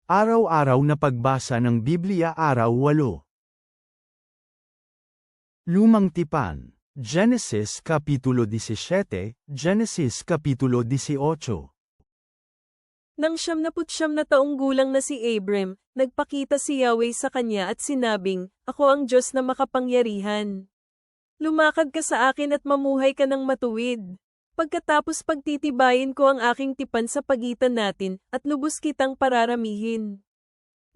Araw-araw na pagbasa ng Biblia Araw 8. Lumang Tipan, Genesis Kapitulo 17, Genesis Kapitulo 18. Nang 99 na taong gulang na si Abram, nagpakita si Yahweh sa kanya at sinabing, "Ako ang Diyos na makapangyarihan. Lumakad ka sa akin at mamuhay ka ng matuwid. Pagkatapos pagtitibayin ko ang aking tipan sa pagitan natin, at lubos kitang pararamihin."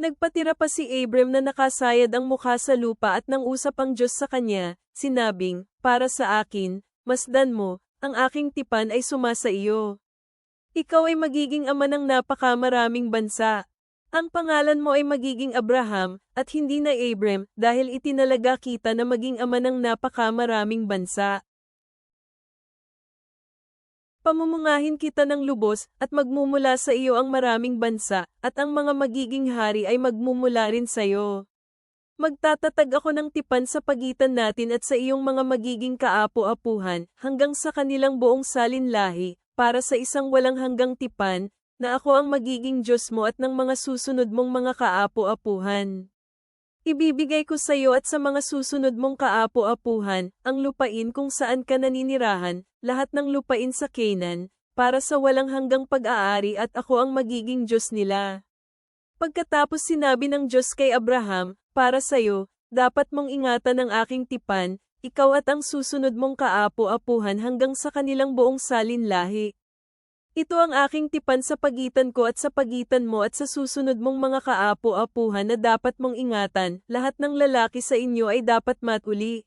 Nagpatira pa si Abram na nakasayad ang mukha sa lupa at nang usap ang Diyos sa kanya, sinabing, "Para sa akin, masdan mo, ang aking tipan ay sumasa iyo. Ikaw ay magiging ama ng napakamaraming bansa. Ang pangalan mo ay magiging Abraham, at hindi na Abram, dahil itinalaga kita na maging ama ng napakamaraming bansa. Pamumungahin kita ng lubos, at magmumula sa iyo ang maraming bansa, at ang mga magiging hari ay magmumula rin sa iyo. Magtatatag ako ng tipan sa pagitan natin at sa iyong mga magiging kaapo-apuhan, hanggang sa kanilang buong salinlahi, para sa isang walang hanggang tipan, na ako ang magiging Diyos mo at ng mga susunod mong mga kaapo-apuhan. Ibibigay ko sa iyo at sa mga susunod mong kaapo-apuhan, ang lupain kung saan ka naninirahan, lahat ng lupain sa Canaan, para sa walang hanggang pag-aari at ako ang magiging Diyos nila." Pagkatapos sinabi ng Diyos kay Abraham, "Para sa iyo, dapat mong ingatan ang aking tipan, ikaw at ang susunod mong kaapo-apuhan hanggang sa kanilang buong salinlahi. Ito ang aking tipan sa pagitan ko at sa pagitan mo at sa susunod mong mga kaapo-apuhan na dapat mong ingatan, lahat ng lalaki sa inyo ay dapat matuli.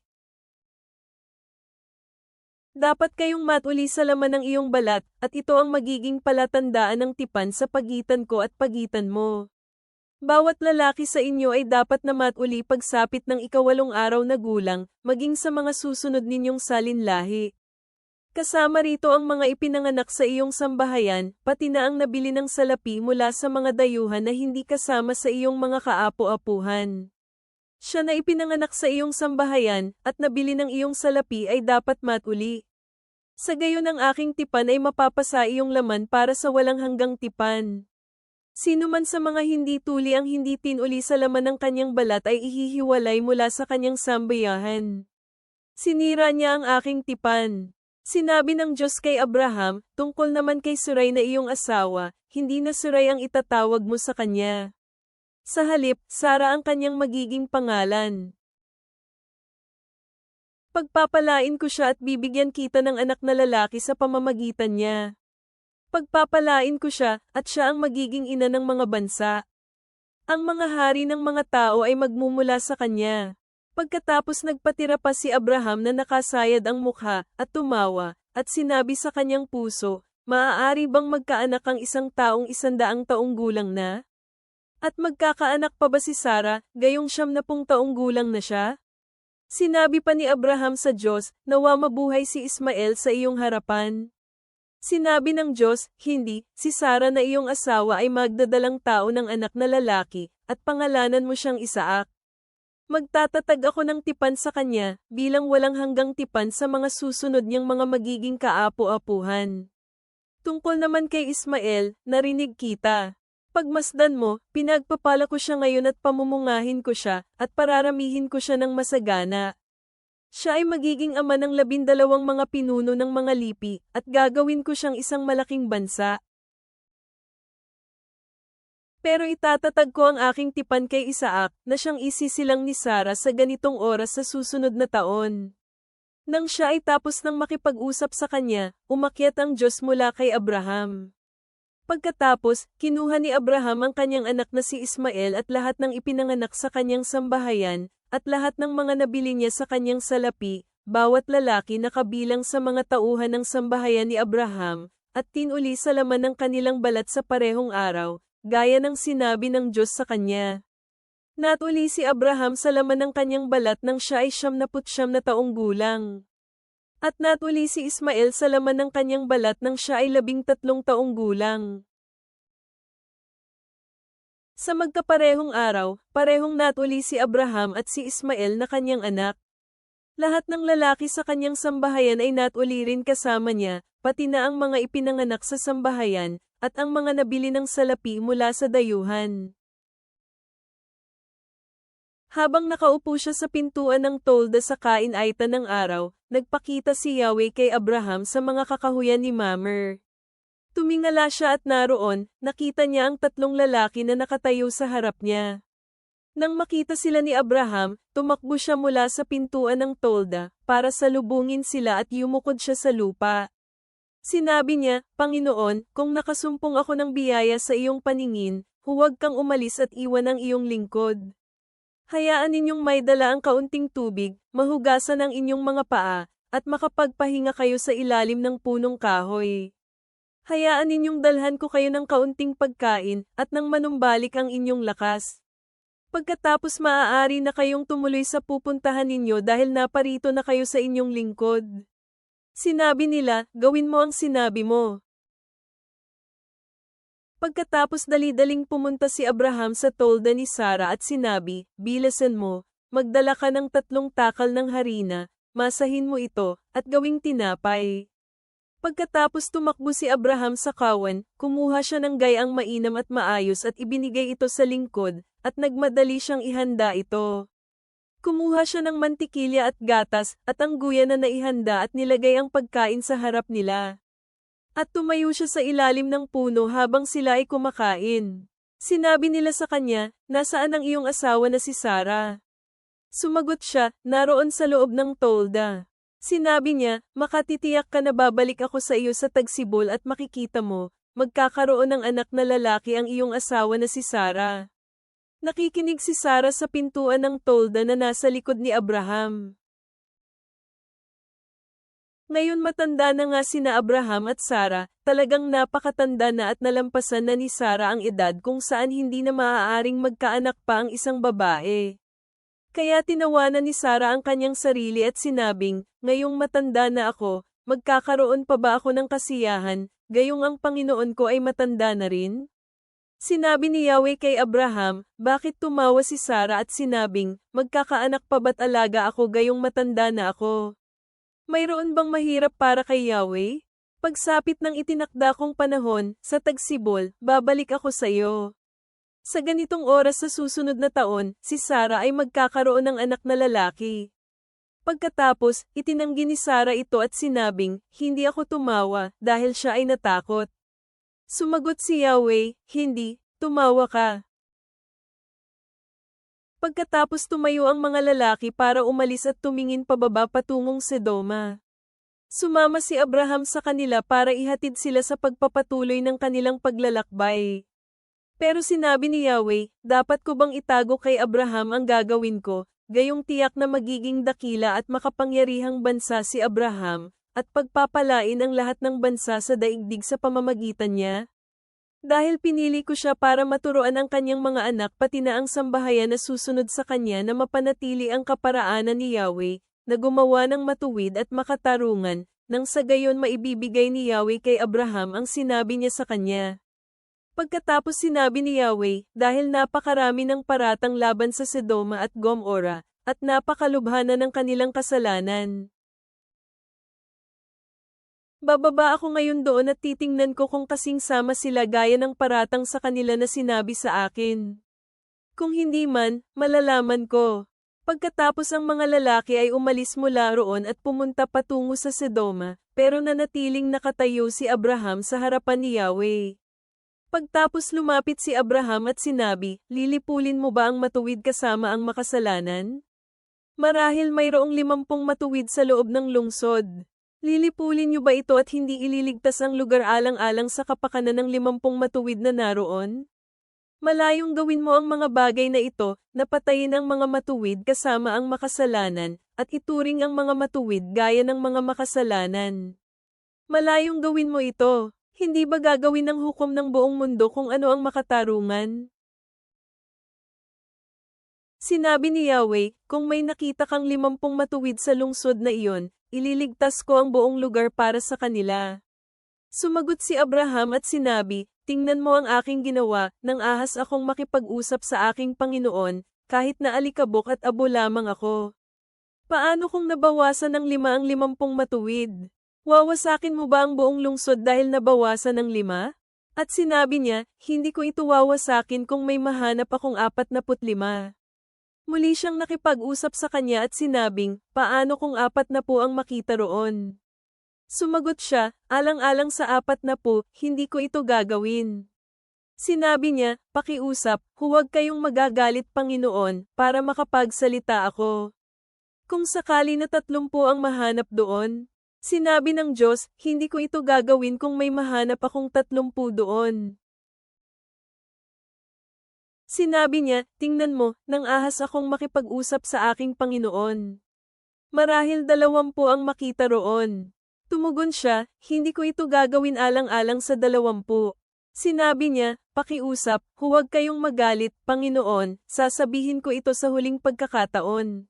Dapat kayong matuli sa laman ng iyong balat, at ito ang magiging palatandaan ng tipan sa pagitan ko at pagitan mo. Bawat lalaki sa inyo ay dapat na matuli pagsapit ng 8 araw na gulang, maging sa mga susunod ninyong salinlahi. Kasama rito ang mga ipinanganak sa iyong sambahayan, pati na ang nabili ng salapi mula sa mga dayuhan na hindi kasama sa iyong mga kaapo-apuhan. Siya na ipinanganak sa iyong sambahayan, at nabili ng iyong salapi ay dapat matuli. Sa gayon ang aking tipan ay mapapasa iyong laman para sa walang hanggang tipan. Sino man sa mga hindi tuli ang hindi tinuli sa laman ng kanyang balat ay ihihiwalay mula sa kanyang sambayahan. Sinira niya ang aking tipan." Sinabi ng Diyos kay Abraham, "Tungkol naman kay Sarai na iyong asawa, hindi na Sarai ang itatawag mo sa kanya. Sa halip, Sara ang kanyang magiging pangalan. Pagpapalain ko siya at bibigyan kita ng anak na lalaki sa pamamagitan niya. Pagpapalain ko siya, at siya ang magiging ina ng mga bansa. Ang mga hari ng mga tao ay magmumula sa kanya." Pagkatapos nagpatira pa si Abraham na nakasayad ang mukha, at tumawa, at sinabi sa kanyang puso, "Maaari bang magkaanak ang isang taong 100 taong gulang na? At magkakaanak pa ba si Sara, gayong 70 taong gulang na siya?" Sinabi pa ni Abraham sa Diyos, "Nawa mabuhay si Ismael sa iyong harapan." Sinabi ng Diyos, "Hindi, si Sara na iyong asawa ay magdadalang tao ng anak na lalaki, at pangalanan mo siyang Isaac. Magtatatag ako ng tipan sa kanya, bilang walang hanggang tipan sa mga susunod niyang mga magiging kaapo-apuhan. Tungkol naman kay Ismael, narinig kita. Pagmasdan mo, pinagpapala ko siya ngayon at pamumungahin ko siya, at pararamihin ko siya ng masagana. Siya ay magiging ama ng 12 mga pinuno ng mga lipi, at gagawin ko siyang isang malaking bansa. Pero itatatag ko ang aking tipan kay Isaac, na siyang isisilang ni Sara sa ganitong oras sa susunod na taon." Nang siya ay tapos ng makipag-usap sa kanya, umakyat ang Diyos mula kay Abraham. Pagkatapos, kinuha ni Abraham ang kanyang anak na si Ismael at lahat ng ipinanganak sa kanyang sambahayan, at lahat ng mga nabili niya sa kanyang salapi, bawat lalaki na kabilang sa mga tauhan ng sambahayan ni Abraham, at tinuli sa laman ng kanilang balat sa parehong araw, gaya ng sinabi ng Diyos sa kanya. Natuli si Abraham sa laman ng kanyang balat nang siya ay 99 na taong gulang. At natuli si Ismael sa laman ng kanyang balat nang siya ay 13 taong gulang. Sa magkaparehong araw, parehong natuli si Abraham at si Ismael na kanyang anak. Lahat ng lalaki sa kanyang sambahayan ay natuli rin kasama niya, pati na ang mga ipinanganak sa sambahayan, at ang mga nabili ng salapi mula sa dayuhan. Habang nakaupo siya sa pintuan ng tolda sa kainaitan ng araw, nagpakita si Yahweh kay Abraham sa mga kakahuyan ni Mamre. Tumingala siya at naroon, nakita niya ang tatlong lalaki na nakatayo sa harap niya. Nang makita sila ni Abraham, tumakbo siya mula sa pintuan ng tolda, para salubungin sila at yumukod siya sa lupa. Sinabi niya, Panginoon, kung nakasumpong ako ng biyaya sa iyong paningin, huwag kang umalis at iwan ang iyong lingkod. Hayaan ninyong may dala ang kaunting tubig, mahugasan ang inyong mga paa, at makapagpahinga kayo sa ilalim ng punong kahoy. Hayaan ninyong dalhan ko kayo ng kaunting pagkain, at nang manumbalik ang inyong lakas. Pagkatapos maaari na kayong tumuloy sa pupuntahan ninyo dahil naparito na kayo sa inyong lingkod. Sinabi nila, gawin mo ang sinabi mo. Pagkatapos dali-daling pumunta si Abraham sa tolda ni Sarah at sinabi, bilasan mo, magdala ka ng 3 takal ng harina, masahin mo ito, at gawing tinapay. Pagkatapos tumakbo si Abraham sa kawan, kumuha siya ng gayang mainam at maayos at ibinigay ito sa lingkod, at nagmadali siyang ihanda ito. Kumuha siya ng mantikilya at gatas, at ang guya na naihanda at nilagay ang pagkain sa harap nila. At tumayo siya sa ilalim ng puno habang sila ay kumakain. Sinabi nila sa kanya, nasaan ang iyong asawa na si Sarah? Sumagot siya, naroon sa loob ng tolda. Sinabi niya, makatitiyak ka na babalik ako sa iyo sa tagsibol at makikita mo, magkakaroon ng anak na lalaki ang iyong asawa na si Sarah. Nakikinig si Sarah sa pintuan ng tolda na nasa likod ni Abraham. Ngayon matanda na nga sina Abraham at Sarah, talagang napakatanda na at nalampasan na ni Sarah ang edad kung saan hindi na maaaring magkaanak pa ang isang babae. Kaya tinawanan ni Sarah ang kanyang sarili at sinabing, ngayong matanda na ako, magkakaroon pa ba ako ng kasiyahan, gayong ang Panginoon ko ay matanda na rin? Sinabi ni Yahweh kay Abraham, bakit tumawa si Sarah at sinabing, magkakaanak pa ba't alaga ako gayong matanda na ako? Mayroon bang mahirap para kay Yahweh? Pagsapit ng itinakda kong panahon, sa tagsibol, babalik ako sa iyo. Sa ganitong oras sa susunod na taon, si Sarah ay magkakaroon ng anak na lalaki. Pagkatapos, itinanggi ni Sarah ito at sinabing, hindi ako tumawa, dahil siya ay natakot. Sumagot si Yahweh, hindi, tumawa ka. Pagkatapos tumayo ang mga lalaki para umalis at tumingin pababa patungong Sedoma. Sumama si Abraham sa kanila para ihatid sila sa pagpapatuloy ng kanilang paglalakbay. Pero sinabi ni Yahweh, dapat ko bang itago kay Abraham ang gagawin ko, gayong tiyak na magiging dakila at makapangyarihang bansa si Abraham, at pagpapalain ang lahat ng bansa sa daigdig sa pamamagitan niya? Dahil pinili ko siya para maturuan ang kanyang mga anak pati na ang sambahayan na susunod sa kanya na mapanatili ang kaparaanan ni Yahweh, na gumawa ng matuwid at makatarungan, nang sa gayon maibibigay ni Yahweh kay Abraham ang sinabi niya sa kanya. Pagkatapos sinabi ni Yahweh, dahil napakarami ng paratang laban sa Sedoma at Gomora, at napakalubhana ng kanilang kasalanan. Bababa ako ngayon doon at titingnan ko kung kasing sama sila gaya ng paratang sa kanila na sinabi sa akin. Kung hindi man, malalaman ko. Pagkatapos ang mga lalaki ay umalis mula roon at pumunta patungo sa Sedoma, pero nanatiling nakatayo si Abraham sa harapan ni Yahweh. Pagtapos lumapit si Abraham at sinabi, lilipulin mo ba ang matuwid kasama ang makasalanan? Marahil mayroong 50 matuwid sa loob ng lungsod. Lilipulin niyo ba ito at hindi ililigtas ang lugar alang-alang sa kapakanan ng 50 matuwid na naroon? Malayong gawin mo ang mga bagay na ito, napatayin ang mga matuwid kasama ang makasalanan, at ituring ang mga matuwid gaya ng mga makasalanan. Malayong gawin mo ito. Hindi ba gagawin ng hukom ng buong mundo kung ano ang makatarungan? Sinabi ni Yahweh, kung may nakita kang 50 matuwid sa lungsod na iyon, ililigtas ko ang buong lugar para sa kanila. Sumagot si Abraham at sinabi, tingnan mo ang aking ginawa, nang ahas akong makipag-usap sa aking Panginoon, kahit na alikabok at abo lamang ako. Paano kung nabawasan ng 5 ang 50 matuwid? Wawasakin mo ba ang buong lungsod dahil nabawasan ng 5? At sinabi niya, hindi ko ito wawasakin kung may mahanap akong 45. Muli siyang nakipag-usap sa kanya at sinabing, paano kung 40 ang makita roon? Sumagot siya, alang-alang sa 40, hindi ko ito gagawin. Sinabi niya, pakiusap, huwag kayong magagalit Panginoon, para makapagsalita ako. Kung sakali na 30 ang mahanap doon, sinabi ng Diyos, hindi ko ito gagawin kung may mahanap akong 30 doon. Sinabi niya, tingnan mo, nang ahas akong makipag-usap sa aking Panginoon. Marahil 20 ang makita roon. Tumugon siya, hindi ko ito gagawin alang-alang sa 20. Sinabi niya, pakiusap, huwag kayong magalit, Panginoon, sasabihin ko ito sa huling pagkakataon.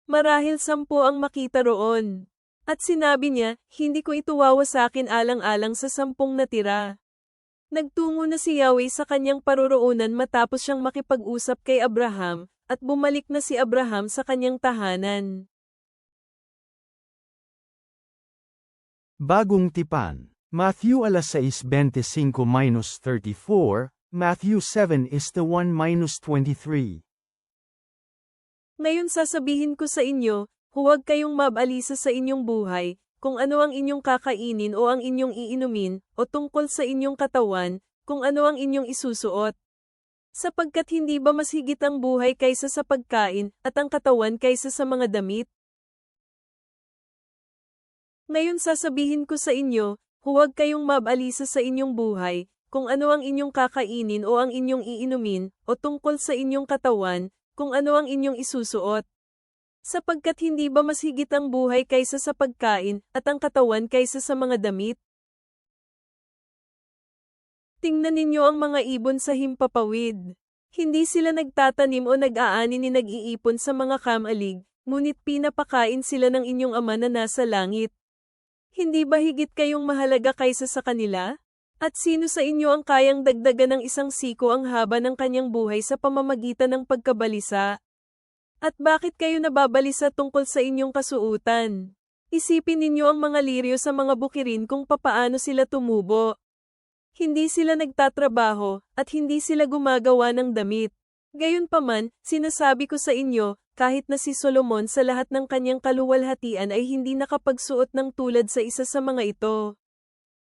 Marahil 10 ang makita roon. At sinabi niya, hindi ko ito wawasakin alang-alang sa 10 natira. Nagtungo na si Yahweh sa kanyang paroroonan matapos siyang makipag-usap kay Abraham, at bumalik na si Abraham sa kanyang tahanan. Bagong tipan. Matthew 6:25-34, Matthew 7:1-23. Ngayon sasabihin ko sa inyo, huwag kayong mabalisa sa inyong buhay, kung ano ang inyong kakainin o ang inyong iinumin, o tungkol sa inyong katawan, kung ano ang inyong isusuot. Sapagkat hindi ba mas higit ang buhay kaysa sa pagkain, at ang katawan kaysa sa mga damit? Ngayon sasabihin ko sa inyo, huwag kayong mabalisa sa inyong buhay, kung ano ang inyong kakainin o ang inyong iinumin, o tungkol sa inyong katawan, kung ano ang inyong isusuot. Sapagkat hindi ba mas higit ang buhay kaysa sa pagkain, at ang katawan kaysa sa mga damit? Tingnan ninyo ang mga ibon sa himpapawid. Hindi sila nagtatanim o nag-aani ni nag-iipon sa mga kamalig, ngunit pinapakain sila ng inyong Ama na nasa langit. Hindi ba higit kayong mahalaga kaysa sa kanila? At sino sa inyo ang kayang dagdagan ng isang siko ang haba ng kanyang buhay sa pamamagitan ng pagkabalisa? At bakit kayo nababalisa tungkol sa inyong kasuutan? Isipin ninyo ang mga liryo sa mga bukirin kung papaano sila tumubo. Hindi sila nagtatrabaho, at hindi sila gumagawa ng damit. Gayunpaman, sinasabi ko sa inyo, kahit na si Solomon sa lahat ng kanyang kaluwalhatian ay hindi nakapagsuot ng tulad sa isa sa mga ito.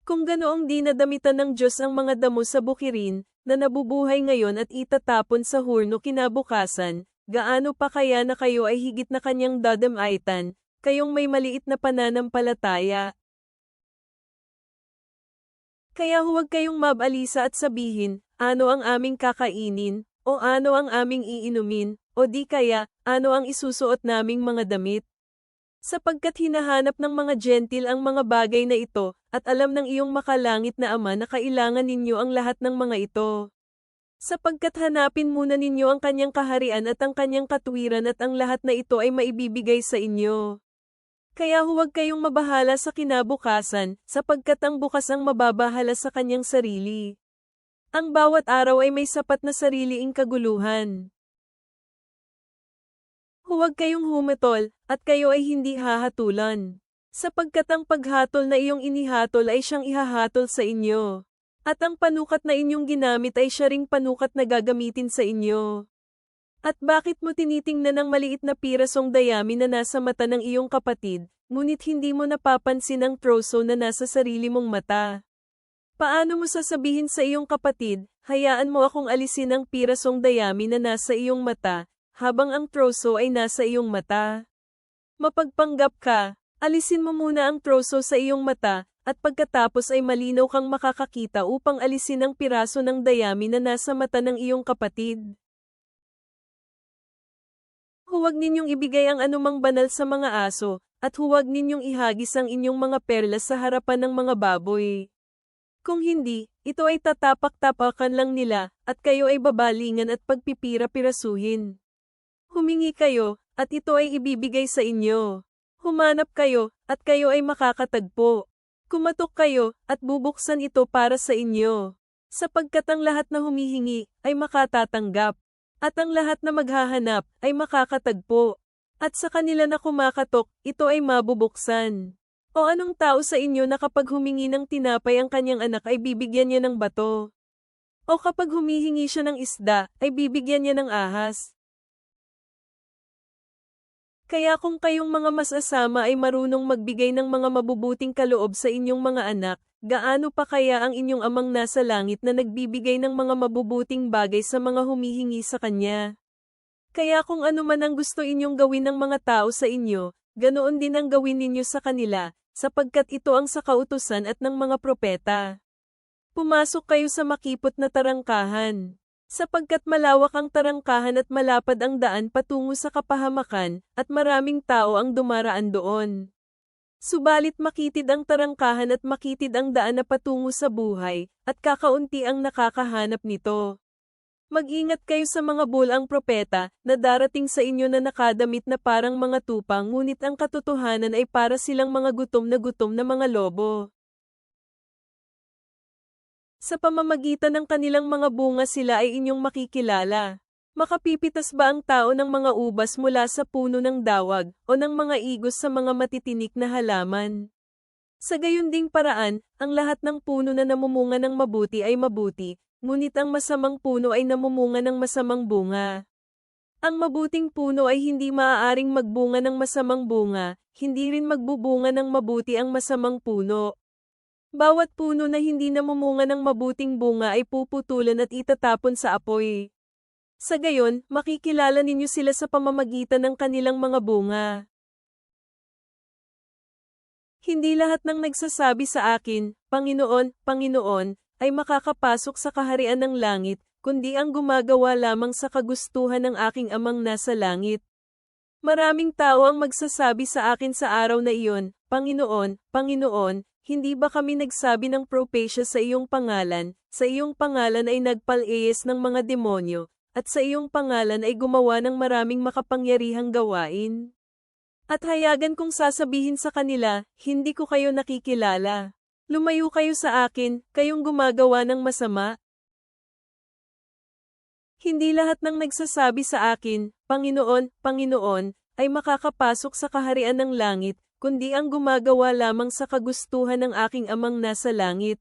Kung ganoong dinadamitan ng Diyos ang mga damo sa bukirin, na nabubuhay ngayon at itatapon sa hurno kinabukasan, gaano pa kaya na kayo ay higit na kanyang dadamaitan, kayong may maliit na pananampalataya? Kaya huwag kayong mabalisa at sabihin, ano ang aming kakainin, o ano ang aming iinumin, o di kaya, ano ang isusuot naming mga damit. Sapagkat hinahanap ng mga gentil ang mga bagay na ito, at alam ng iyong makalangit na Ama na kailangan ninyo ang lahat ng mga ito. Sapagkat hanapin muna ninyo ang kanyang kaharian at ang kanyang katuwiran at ang lahat na ito ay maibibigay sa inyo. Kaya huwag kayong mabahala sa kinabukasan, sapagkat ang bukas ang mababahala sa kanyang sarili. Ang bawat araw ay may sapat na sariling kaguluhan. Huwag kayong humatol, at kayo ay hindi hahatulan. Sapagkat ang paghatol na iyong inihatol ay siyang ihahatol sa inyo. At ang panukat na inyong ginamit ay siya ring panukat na gagamitin sa inyo. At bakit mo tinitingnan ang maliit na pirasong dayami na nasa mata ng iyong kapatid, ngunit hindi mo napapansin ang troso na nasa sarili mong mata? Paano mo sasabihin sa iyong kapatid, hayaan mo akong alisin ang pirasong dayami na nasa iyong mata, habang ang troso ay nasa iyong mata? Mapagpanggap ka, alisin mo muna ang troso sa iyong mata, at pagkatapos ay malinaw kang makakakita upang alisin ang piraso ng dayami na nasa mata ng iyong kapatid. Huwag ninyong ibigay ang anumang banal sa mga aso, at huwag ninyong ihagis ang inyong mga perlas sa harapan ng mga baboy. Kung hindi, ito ay tatapak-tapakan lang nila, at kayo ay babalingan at pagpipira-pirasuhin. Humingi kayo, at ito ay ibibigay sa inyo. Humanap kayo, at kayo ay makakatagpo. Kumatok kayo, at bubuksan ito para sa inyo. Sapagkat ang lahat na humihingi, ay makatatanggap. At ang lahat na maghahanap, ay makakatagpo. At sa kanila na kumakatok, ito ay mabubuksan. O anong tao sa inyo na kapag humingi ng tinapay ang kanyang anak ay bibigyan niya ng bato? O kapag humihingi siya ng isda, ay bibigyan niya ng ahas? Kaya kung kayong mga masasama ay marunong magbigay ng mga mabubuting kaloob sa inyong mga anak, gaano pa kaya ang inyong amang nasa langit na nagbibigay ng mga mabubuting bagay sa mga humihingi sa kanya? Kaya kung ano man ang gusto inyong gawin ng mga tao sa inyo, ganoon din ang gawin ninyo sa kanila, sapagkat ito ang sa kautusan at ng mga propeta. Pumasok kayo sa makipot na tarangkahan. Sapagkat malawak ang tarangkahan at malapad ang daan patungo sa kapahamakan, at maraming tao ang dumaraan doon. Subalit makitid ang tarangkahan at makitid ang daan na patungo sa buhay, at kakaunti ang nakakahanap nito. Mag-ingat kayo sa mga bulang propeta, na darating sa inyo na nakadamit na parang mga tupang ngunit ang katotohanan ay para silang mga gutom na mga lobo. Sa pamamagitan ng kanilang mga bunga sila ay inyong makikilala. Makapipitas ba ang tao ng mga ubas mula sa puno ng dawag, o ng mga igos sa mga matitinik na halaman? Sa gayon ding paraan, ang lahat ng puno na namumunga ng mabuti ay mabuti, ngunit ang masamang puno ay namumunga ng masamang bunga. Ang mabuting puno ay hindi maaaring magbunga ng masamang bunga, hindi rin magbubunga ng mabuti ang masamang puno. Bawat puno na hindi namumunga ng mabuting bunga ay puputulan at itatapon sa apoy. Sa gayon, makikilala ninyo sila sa pamamagitan ng kanilang mga bunga. Hindi lahat ng nagsasabi sa akin, Panginoon, Panginoon, ay makakapasok sa kaharian ng langit, kundi ang gumagawa lamang sa kagustuhan ng aking amang nasa langit. Maraming tao ang magsasabi sa akin sa araw na iyon, Panginoon, Panginoon, hindi ba kami nagsabi ng propesya sa iyong pangalan ay nagpal-eyes ng mga demonyo, at sa iyong pangalan ay gumawa ng maraming makapangyarihang gawain? At hayagan kong sasabihin sa kanila, hindi ko kayo nakikilala. Lumayo kayo sa akin, kayong gumagawa ng masama. Hindi lahat ng nagsasabi sa akin, Panginoon, Panginoon, ay makakapasok sa kaharian ng langit, kundi ang gumagawa lamang sa kagustuhan ng aking amang nasa langit.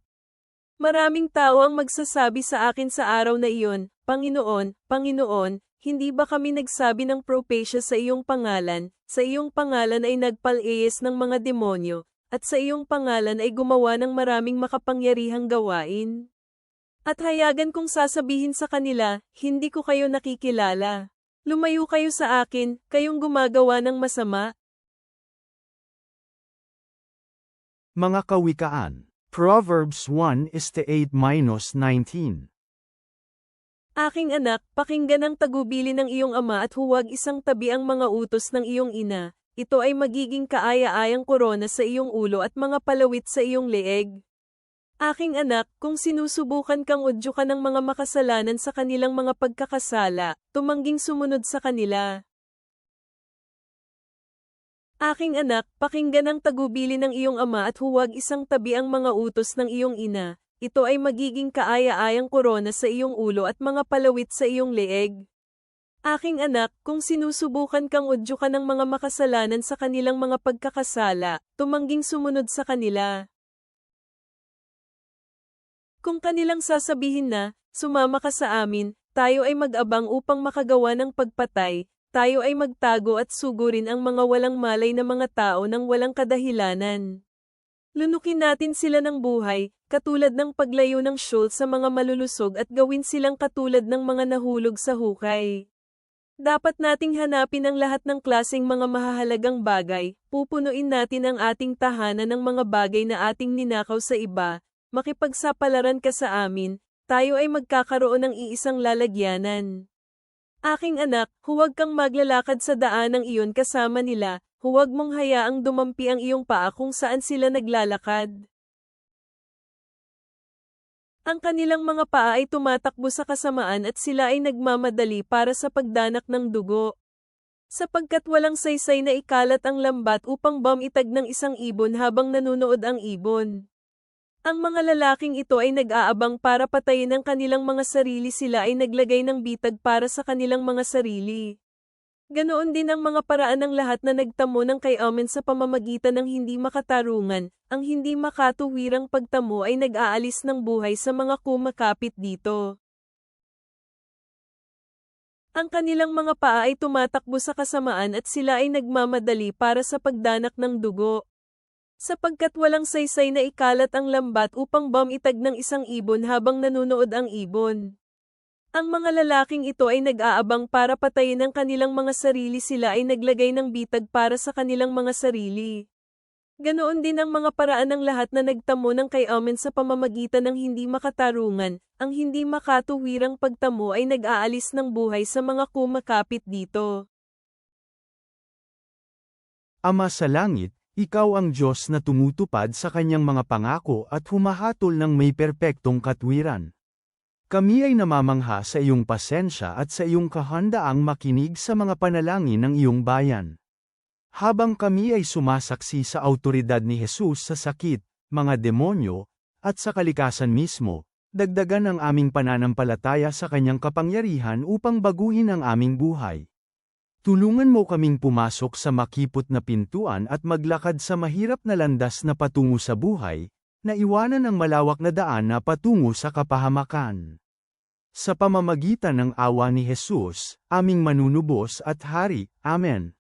Maraming tao ang magsasabi sa akin sa araw na iyon, Panginoon, Panginoon, hindi ba kami nagsabi ng propesya sa iyong pangalan ay nagpal-eyes ng mga demonyo, at sa iyong pangalan ay gumawa ng maraming makapangyarihang gawain? At hayagan kong sasabihin sa kanila, hindi ko kayo nakikilala. Lumayo kayo sa akin, kayong gumagawa ng masama. Mga kawikaan. Proverbs 1:8-19. Aking anak, pakinggan ang tagubili ng iyong ama at huwag isang tabi ang mga utos ng iyong ina. Ito ay magiging kaaya-ayang korona sa iyong ulo at mga palawit sa iyong leeg. Aking anak, kung sinusubukan kang udyukan ng mga makasalanan sa kanilang mga pagkakasala, tumangging sumunod sa kanila. Aking anak, pakinggan ang tagubili ng iyong ama at huwag isang tabi ang mga utos ng iyong ina. Ito ay magiging kaaya-ayang korona sa iyong ulo at mga palawit sa iyong leeg. Aking anak, kung sinusubukan kang udyukan ng mga makasalanan sa kanilang mga pagkakasala, tumangging sumunod sa kanila. Kung kanilang sasabihin na, sumama ka sa amin, tayo ay mag-abang upang makagawa ng pagpatay, tayo ay magtago at sugurin ang mga walang malay na mga tao ng walang kadahilanan. Lunukin natin sila ng buhay, katulad ng paglayo ng shoal sa mga malulusog at gawin silang katulad ng mga nahulog sa hukay. Dapat nating hanapin ang lahat ng klaseng mga mahahalagang bagay, pupunuin natin ang ating tahanan ng mga bagay na ating ninakaw sa iba, makipagsapalaran ka sa amin, tayo ay magkakaroon ng iisang lalagyanan. Aking anak, huwag kang maglalakad sa daanang iyon kasama nila, huwag mong hayaang dumampi ang iyong paa kung saan sila naglalakad. Ang kanilang mga paa ay tumatakbo sa kasamaan at sila ay nagmamadali para sa pagdanak ng dugo. Sapagkat walang saysay na ikalat ang lambat upang bamitag ng isang ibon habang nanunood ang ibon. Ang mga lalaking ito ay nag-aabang para patayin ang kanilang mga sarili, sila ay naglagay ng bitag para sa kanilang mga sarili. Ganoon din ang mga paraan ng lahat na nagtamo ng kay Amen sa pamamagitan ng hindi makatarungan, ang hindi makatuwirang pagtamo ay nag-aalis ng buhay sa mga kumakapit dito. Ang kanilang mga paa ay tumatakbo sa kasamaan at sila ay nagmamadali para sa pagdanak ng dugo. Sapagkat walang saysay na ikalat ang lambat upang bumitag ng isang ibon habang nanunood ang ibon. Ang mga lalaking ito ay nag-aabang para patayin ang kanilang mga sarili, sila ay naglagay ng bitag para sa kanilang mga sarili. Ganoon din ang mga paraan ng lahat na nagtamo ng kay Amen sa pamamagitan ng hindi makatarungan, ang hindi makatuwirang pagtamo ay nag-aalis ng buhay sa mga kumakapit dito. Ama sa langit, ikaw ang Diyos na tumutupad sa kanyang mga pangako at humahatol ng may perpektong katwiran. Kami ay namamangha sa iyong pasensya at sa iyong kahandaang makinig sa mga panalangin ng iyong bayan. Habang kami ay sumasaksi sa awtoridad ni Jesus sa sakit, mga demonyo, at sa kalikasan mismo, dagdagan ang aming pananampalataya sa kanyang kapangyarihan upang baguhin ang aming buhay. Tulungan mo kaming pumasok sa makipot na pintuan at maglakad sa mahirap na landas na patungo sa buhay, na iwanan ang malawak na daan na patungo sa kapahamakan. Sa pamamagitan ng awa ni Jesus, aming manunubos at hari, Amen.